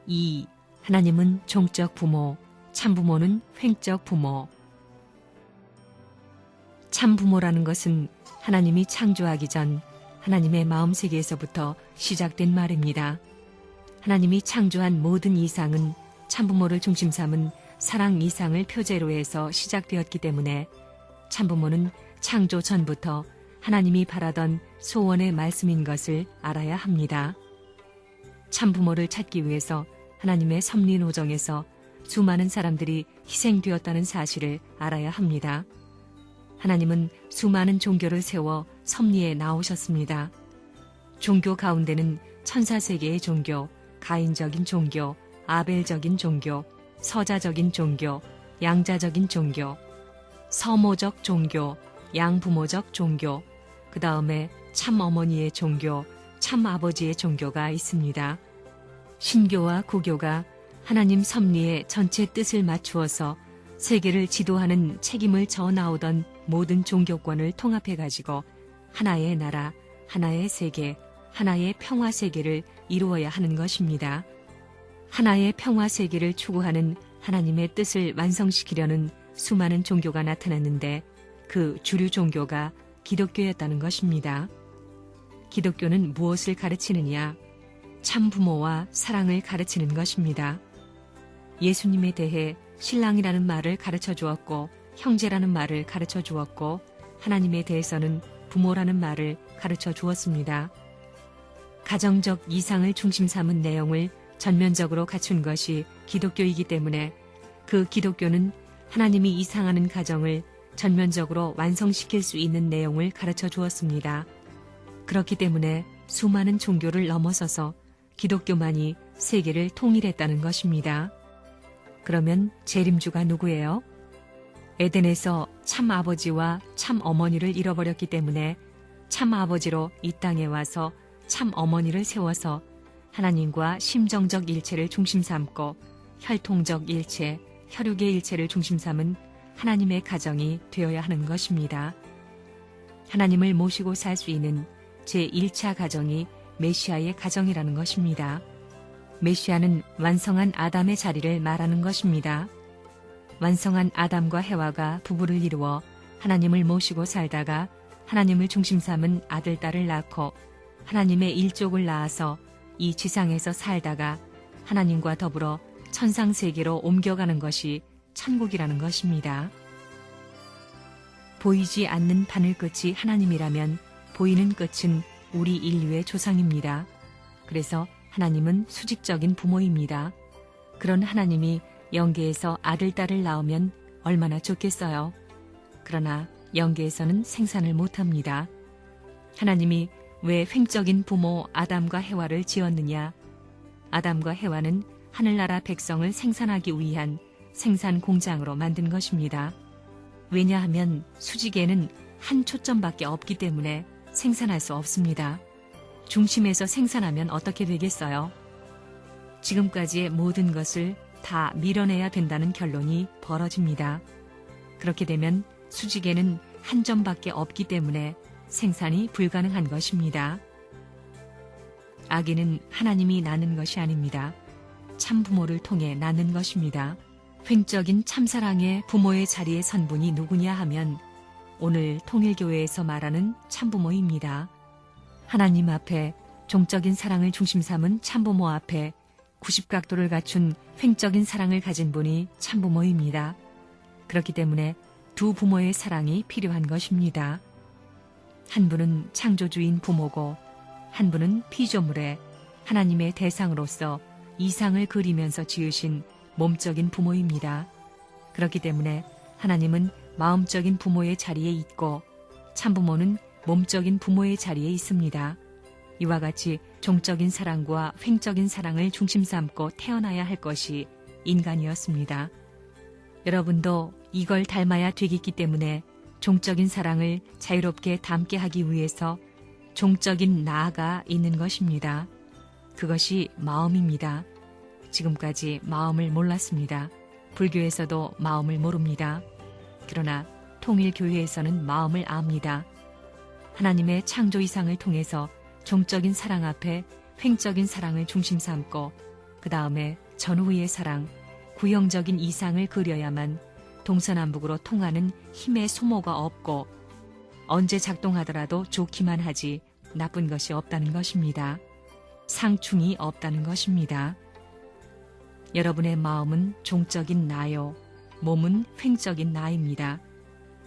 2. 하나님은 종적 부모, 참부모는 횡적 부모. 참부모라는 것은 하나님이 창조하기 전 하나님의 마음세계에서부터 시작된 말입니다. 하나님이 창조한 모든 이상은 참부모를 중심 삼은 사랑 이상을 표제로 해서 시작되었기 때문에 참부모는 창조 전부터 하나님이 바라던 소원의 말씀인 것을 알아야 합니다. 참부모를 찾기 위해서 하나님의 섭리 노정에서 수많은 사람들이 희생되었다는 사실을 알아야 합니다. 하나님은 수많은 종교를 세워 섭리에 나오셨습니다. 종교 가운데는 천사세계의 종교, 가인적인 종교, 아벨적인 종교, 서자적인 종교, 양자적인 종교, 서모적 종교, 양부모적 종교, 그 다음에 참어머니의 종교, 참아버지의 종교가 있습니다. 신교와 구교가 하나님 섭리의 전체 뜻을 맞추어서 세계를 지도하는 책임을 져 나오던 모든 종교권을 통합해가지고 하나의 나라, 하나의 세계, 하나의 평화 세계를 이루어야 하는 것입니다. 하나의 평화 세계를 추구하는 하나님의 뜻을 완성시키려는 수많은 종교가 나타났는데 그 주류 종교가 기독교였다는 것입니다. 기독교는 무엇을 가르치느냐? 참부모와 사랑을 가르치는 것입니다. 예수님에 대해 신랑이라는 말을 가르쳐 주었고 형제라는 말을 가르쳐 주었고 하나님에 대해서는 부모라는 말을 가르쳐 주었습니다. 가정적 이상을 중심 삼은 내용을 전면적으로 갖춘 것이 기독교이기 때문에 그 기독교는 하나님이 이상하는 가정을 전면적으로 완성시킬 수 있는 내용을 가르쳐 주었습니다. 그렇기 때문에 수많은 종교를 넘어서서 기독교만이 세계를 통일했다는 것입니다. 그러면 재림주가 누구예요? 에덴에서 참아버지와 참어머니를 잃어버렸기 때문에 참아버지로 이 땅에 와서 참어머니를 세워서 하나님과 심정적 일체를 중심 삼고 혈통적 일체, 혈육의 일체를 중심 삼은 하나님의 가정이 되어야 하는 것입니다. 하나님을 모시고 살 수 있는 제1차 가정이 메시아의 가정이라는 것입니다. 메시아는 완성한 아담의 자리를 말하는 것입니다. 완성한 아담과 해와가 부부를 이루어 하나님을 모시고 살다가 하나님을 중심 삼은 아들, 딸을 낳고 하나님의 일족을 낳아서 이 지상에서 살다가 하나님과 더불어 천상세계로 옮겨가는 것이 천국이라는 것입니다. 보이지 않는 바늘 끝이 하나님이라면 보이는 끝은 우리 인류의 조상입니다. 그래서 하나님은 수직적인 부모입니다. 그런 하나님이 영계에서 아들, 딸을 낳으면 얼마나 좋겠어요. 그러나 영계에서는 생산을 못합니다. 하나님이 왜 횡적인 부모 아담과 해와를 지었느냐? 아담과 해와는 하늘나라 백성을 생산하기 위한 생산 공장으로 만든 것입니다. 왜냐하면 수직에는 한 초점밖에 없기 때문에 생산할 수 없습니다. 중심에서 생산하면 어떻게 되겠어요? 지금까지의 모든 것을 다 밀어내야 된다는 결론이 벌어집니다. 그렇게 되면 수직에는 한 점밖에 없기 때문에 생산이 불가능한 것입니다. 아기는 하나님이 낳는 것이 아닙니다. 참부모를 통해 낳는 것입니다. 횡적인 참사랑의 부모의 자리에 선 분이 누구냐 하면 오늘 통일교회에서 말하는 참부모입니다. 하나님 앞에 종적인 사랑을 중심 삼은 참부모 앞에 90각도를 갖춘 횡적인 사랑을 가진 분이 참부모입니다. 그렇기 때문에 두 부모의 사랑이 필요한 것입니다. 한 분은 창조주인 부모고 한 분은 피조물의 하나님의 대상으로서 이상을 그리면서 지으신 몸적인 부모입니다. 그렇기 때문에 하나님은 마음적인 부모의 자리에 있고 참부모는 몸적인 부모의 자리에 있습니다. 이와 같이 종적인 사랑과 횡적인 사랑을 중심 삼고 태어나야 할 것이 인간이었습니다. 여러분도 이걸 닮아야 되겠기 때문에 종적인 사랑을 자유롭게 담게 하기 위해서 종적인 나가 있는 것입니다. 그것이 마음입니다. 지금까지 마음을 몰랐습니다. 불교에서도 마음을 모릅니다. 그러나 통일교회에서는 마음을 압니다. 하나님의 창조 이상을 통해서 종적인 사랑 앞에 횡적인 사랑을 중심 삼고 그 다음에 전후의 사랑, 구형적인 이상을 그려야만 동서남북으로 통하는 힘의 소모가 없고 언제 작동하더라도 좋기만 하지 나쁜 것이 없다는 것입니다. 상충이 없다는 것입니다. 여러분의 마음은 종적인 나요. 몸은 횡적인 나입니다.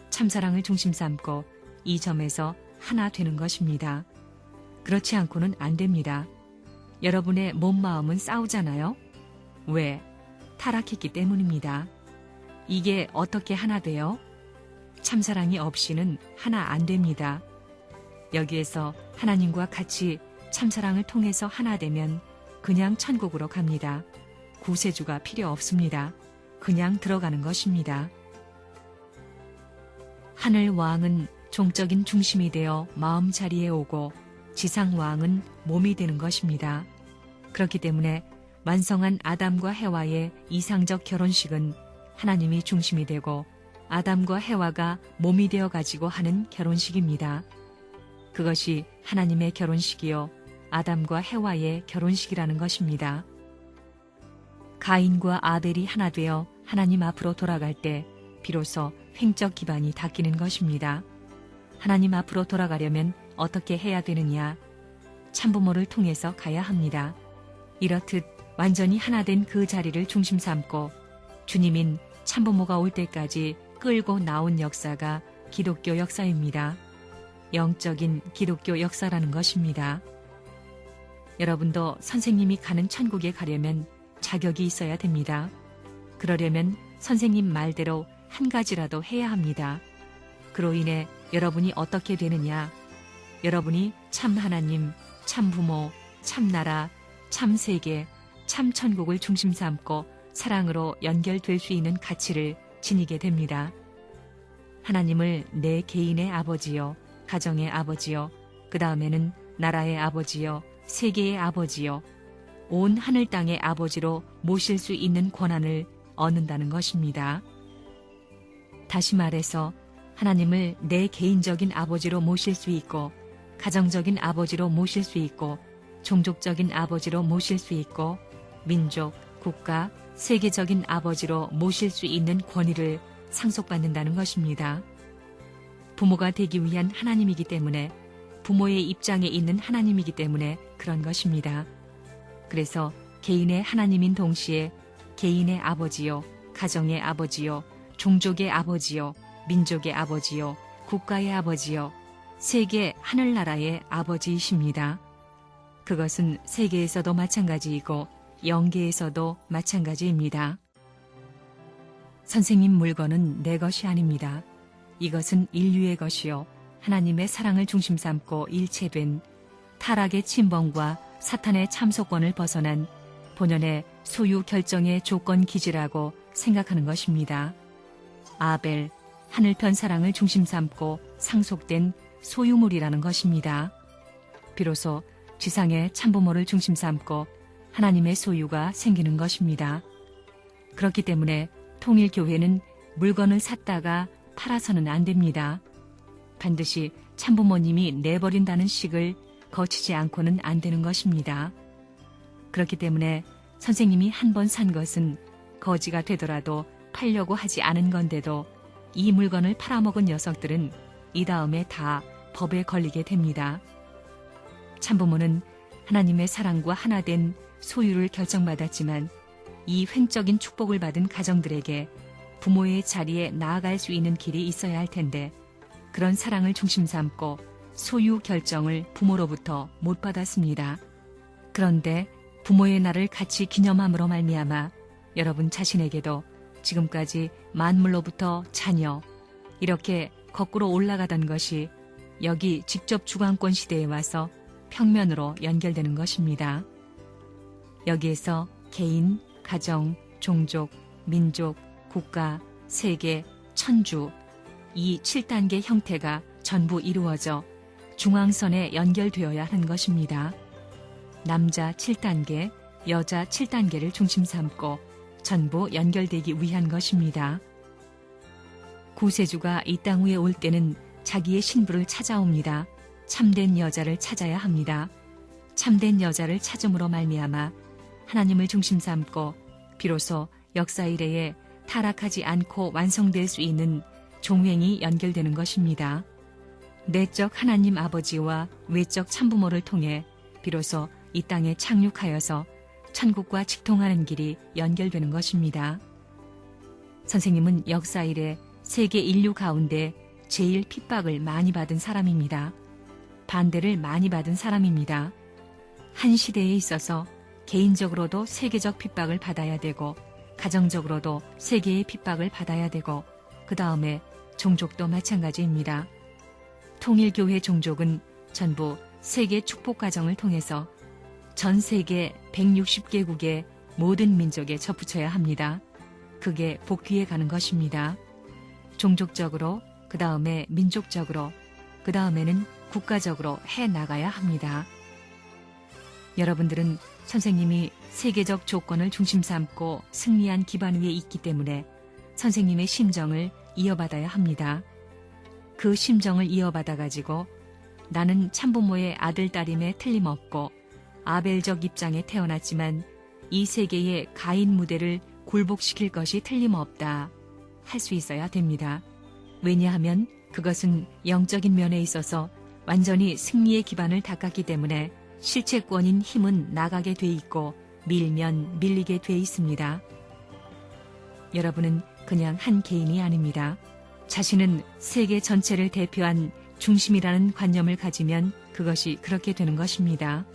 참사랑을 중심 삼고 이 점에서 하나 되는 것입니다. 그렇지 않고는 안 됩니다. 여러분의 몸 마음은 싸우잖아요. 왜? 타락했기 때문입니다. 이게 어떻게 하나 돼요? 참사랑이 없이는 하나 안 됩니다. 여기에서 하나님과 같이 참사랑을 통해서 하나 되면 그냥 천국으로 갑니다. 구세주가 필요 없습니다. 그냥 들어가는 것입니다. 하늘 왕은 종적인 중심이 되어 마음 자리에 오고 지상 왕은 몸이 되는 것입니다. 그렇기 때문에 완성한 아담과 해와의 이상적 결혼식은 하나님이 중심이 되고 아담과 해와가 몸이 되어 가지고 하는 결혼식입니다. 그것이 하나님의 결혼식이요 아담과 해와의 결혼식이라는 것입니다. 가인과 아벨이 하나 되어 하나님 앞으로 돌아갈 때 비로소 횡적 기반이 닦이는 것입니다. 하나님 앞으로 돌아가려면 어떻게 해야 되느냐? 참부모를 통해서 가야 합니다. 이렇듯 완전히 하나 된 그 자리를 중심 삼고 주님인 참부모가 올 때까지 끌고 나온 역사가 기독교 역사입니다. 영적인 기독교 역사라는 것입니다. 여러분도 선생님이 가는 천국에 가려면 자격이 있어야 됩니다. 그러려면 선생님 말대로 한 가지라도 해야 합니다. 그로 인해 여러분이 어떻게 되느냐? 여러분이 참 하나님, 참 부모, 참 나라, 참 세계, 참 천국을 중심 삼고 사랑으로 연결될 수 있는 가치를 지니게 됩니다. 하나님을 내 개인의 아버지요, 가정의 아버지요, 그 다음에는 나라의 아버지요, 세계의 아버지요, 온 하늘 땅의 아버지로 모실 수 있는 권한을 얻는다는 것입니다. 다시 말해서 하나님을 내 개인적인 아버지로 모실 수 있고 가정적인 아버지로 모실 수 있고 종족적인 아버지로 모실 수 있고 민족, 국가, 세계적인 아버지로 모실 수 있는 권위를 상속받는다는 것입니다. 부모가 되기 위한 하나님이기 때문에 부모의 입장에 있는 하나님이기 때문에 그런 것입니다. 그래서 개인의 하나님인 동시에 개인의 아버지요, 가정의 아버지요, 종족의 아버지요, 민족의 아버지요, 국가의 아버지요, 세계 하늘나라의 아버지이십니다. 그것은 세계에서도 마찬가지이고 영계에서도 마찬가지입니다. 선생님 물건은 내 것이 아닙니다. 이것은 인류의 것이요 하나님의 사랑을 중심 삼고 일체된 타락의 침범과 사탄의 참소권을 벗어난 본연의 소유 결정의 조건 기지라고 생각하는 것입니다. 아벨, 하늘편 사랑을 중심 삼고 상속된 소유물이라는 것입니다. 비로소 지상의 참부모를 중심 삼고 하나님의 소유가 생기는 것입니다. 그렇기 때문에 통일교회는 물건을 샀다가 팔아서는 안 됩니다. 반드시 참부모님이 내버린다는 식을 거치지 않고는 안 되는 것입니다. 그렇기 때문에 선생님이 한 번 산 것은 거지가 되더라도 팔려고 하지 않은 건데도 이 물건을 팔아먹은 녀석들은 이 다음에 다 법에 걸리게 됩니다. 참부모는 하나님의 사랑과 하나 된 소유를 결정받았지만 이 횡적인 축복을 받은 가정들에게 부모의 자리에 나아갈 수 있는 길이 있어야 할 텐데 그런 사랑을 중심 삼고 소유 결정을 부모로부터 못 받았습니다. 그런데 부모의 날을 같이 기념함으로 말미암아 여러분 자신에게도 지금까지 만물로부터 자녀 이렇게 거꾸로 올라가던 것이 여기 직접 주관권 시대에 와서 평면으로 연결되는 것입니다. 여기에서 개인, 가정, 종족, 민족, 국가, 세계, 천주 이 7단계 형태가 전부 이루어져 중앙선에 연결되어야 하는 것입니다. 남자 7단계, 여자 7단계를 중심 삼고 전부 연결되기 위한 것입니다. 구세주가 이 땅 위에 올 때는 자기의 신부를 찾아옵니다. 참된 여자를 찾아야 합니다. 참된 여자를 찾음으로 말미암아 하나님을 중심 삼고 비로소 역사 이래에 타락하지 않고 완성될 수 있는 종횡이 연결되는 것입니다. 내적 하나님 아버지와 외적 참부모를 통해 비로소 이 땅에 착륙하여서 천국과 직통하는 길이 연결되는 것입니다. 선생님은 역사 이래 세계 인류 가운데 제일 핍박을 많이 받은 사람입니다. 반대를 많이 받은 사람입니다. 한 시대에 있어서 개인적으로도 세계적 핍박을 받아야 되고 가정적으로도 세계의 핍박을 받아야 되고 그 다음에 종족도 마찬가지입니다. 통일교회 종족은 전부 세계 축복 과정을 통해서 전 세계 160개국의 모든 민족에 접붙여야 합니다. 그게 복귀에 가는 것입니다. 종족적으로, 그 다음에 민족적으로, 그 다음에는 국가적으로 해 나가야 합니다. 여러분들은 선생님이 세계적 조건을 중심 삼고 승리한 기반 위에 있기 때문에 선생님의 심정을 이어받아야 합니다. 그 심정을 이어받아 가지고 나는 참부모의 아들 딸임에 틀림없고 아벨적 입장에 태어났지만 이 세계의 가인 무대를 굴복시킬 것이 틀림없다 할 수 있어야 됩니다. 왜냐하면 그것은 영적인 면에 있어서 완전히 승리의 기반을 닦았기 때문에 실체권인 힘은 나가게 돼 있고 밀면 밀리게 돼 있습니다. 여러분은 그냥 한 개인이 아닙니다. 자신은 세계 전체를 대표한 중심이라는 관념을 가지면 그것이 그렇게 되는 것입니다.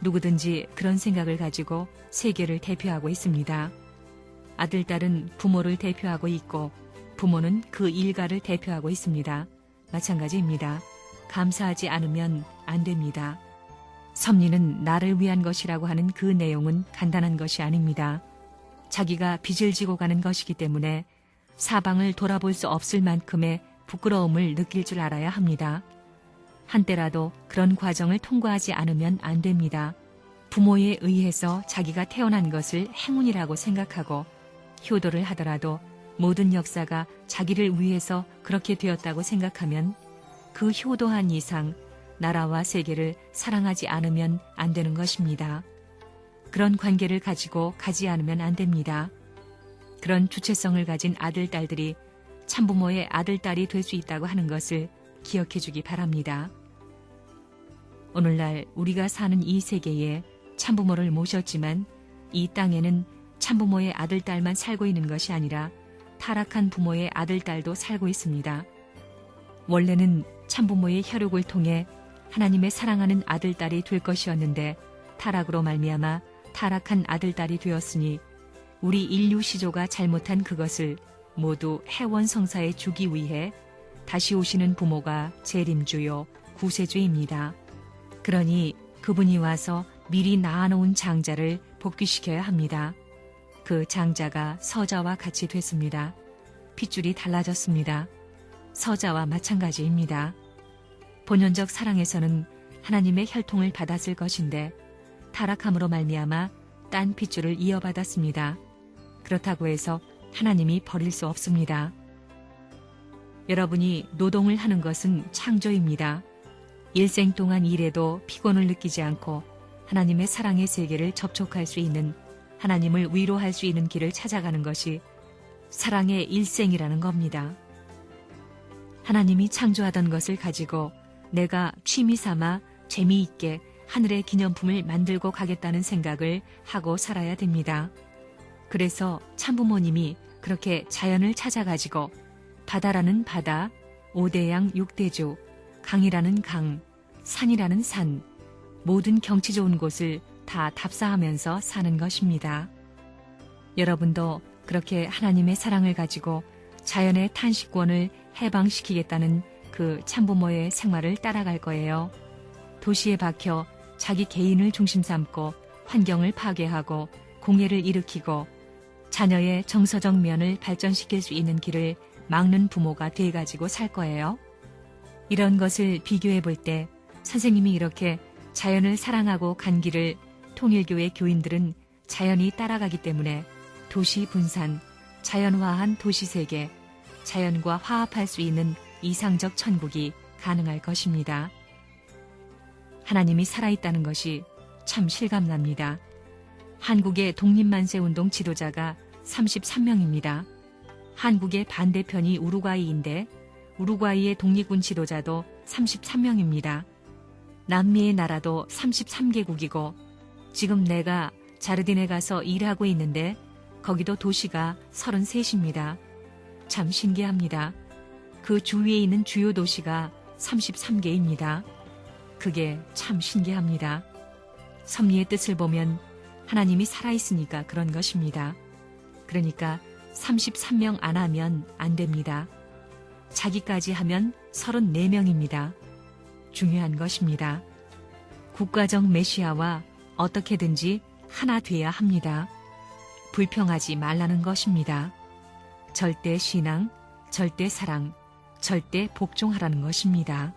누구든지 그런 생각을 가지고 세계를 대표하고 있습니다. 아들, 딸은 부모를 대표하고 있고 부모는 그 일가를 대표하고 있습니다. 마찬가지입니다. 감사하지 않으면 안 됩니다. 섭리는 나를 위한 것이라고 하는 그 내용은 간단한 것이 아닙니다. 자기가 빚을 지고 가는 것이기 때문에 사방을 돌아볼 수 없을 만큼의 부끄러움을 느낄 줄 알아야 합니다. 한때라도 그런 과정을 통과하지 않으면 안 됩니다. 부모에 의해서 자기가 태어난 것을 행운이라고 생각하고 효도를 하더라도 모든 역사가 자기를 위해서 그렇게 되었다고 생각하면 그 효도한 이상 나라와 세계를 사랑하지 않으면 안 되는 것입니다. 그런 관계를 가지고 가지 않으면 안 됩니다. 그런 주체성을 가진 아들, 딸들이 참부모의 아들, 딸이 될 수 있다고 하는 것을 기억해 주기 바랍니다. 오늘날 우리가 사는 이 세계에 참부모를 모셨지만 이 땅에는 참부모의 아들, 딸만 살고 있는 것이 아니라 타락한 부모의 아들, 딸도 살고 있습니다. 원래는 참부모의 혈육을 통해 하나님의 사랑하는 아들, 딸이 될 것이었는데 타락으로 말미암아 타락한 아들, 딸이 되었으니 우리 인류 시조가 잘못한 그것을 모두 해원성사에 주기 위해 다시 오시는 부모가 재림주요 구세주입니다. 그러니 그분이 와서 미리 낳아놓은 장자를 복귀시켜야 합니다. 그 장자가 서자와 같이 됐습니다. 핏줄이 달라졌습니다. 서자와 마찬가지입니다. 본연적 사랑에서는 하나님의 혈통을 받았을 것인데 타락함으로 말미암아 딴 핏줄을 이어받았습니다. 그렇다고 해서 하나님이 버릴 수 없습니다. 여러분이 노동을 하는 것은 창조입니다. 일생 동안 일해도 피곤을 느끼지 않고 하나님의 사랑의 세계를 접촉할 수 있는, 하나님을 위로할 수 있는 길을 찾아가는 것이 사랑의 일생이라는 겁니다. 하나님이 창조하던 것을 가지고 내가 취미 삼아 재미있게 하늘의 기념품을 만들고 가겠다는 생각을 하고 살아야 됩니다. 그래서 참부모님이 그렇게 자연을 찾아가지고 바다라는 바다, 오대양 육대주, 강이라는 강, 산이라는 산, 모든 경치 좋은 곳을 다 답사하면서 사는 것입니다. 여러분도 그렇게 하나님의 사랑을 가지고 자연의 탄식권을 해방시키겠다는 그 참부모의 생활을 따라갈 거예요. 도시에 박혀 자기 개인을 중심 삼고 환경을 파괴하고 공해를 일으키고 자녀의 정서적 면을 발전시킬 수 있는 길을 막는 부모가 돼가지고 살 거예요. 이런 것을 비교해 볼 때 선생님이 이렇게 자연을 사랑하고 간 길을 통일교회 교인들은 자연히 따라가기 때문에 도시 분산, 자연화한 도시세계, 자연과 화합할 수 있는 이상적 천국이 가능할 것입니다. 하나님이 살아있다는 것이 참 실감납니다. 한국의 독립만세운동 지도자가 33명입니다. 한국의 반대편이 우루과이인데 우루과이의 독립군 지도자도 33명입니다. 남미의 나라도 33개국이고 지금 내가 자르딘에 가서 일하고 있는데 거기도 도시가 33입니다. 참 신기합니다. 그 주위에 있는 주요 도시가 33개입니다. 그게 참 신기합니다. 섭리의 뜻을 보면 하나님이 살아있으니까 그런 것입니다. 그러니까 33명 안 하면 안 됩니다. 자기까지 하면 34명입니다. 중요한 것입니다. 국가적 메시아와 어떻게든지 하나 돼야 합니다. 불평하지 말라는 것입니다. 절대 신앙, 절대 사랑, 절대 복종하라는 것입니다.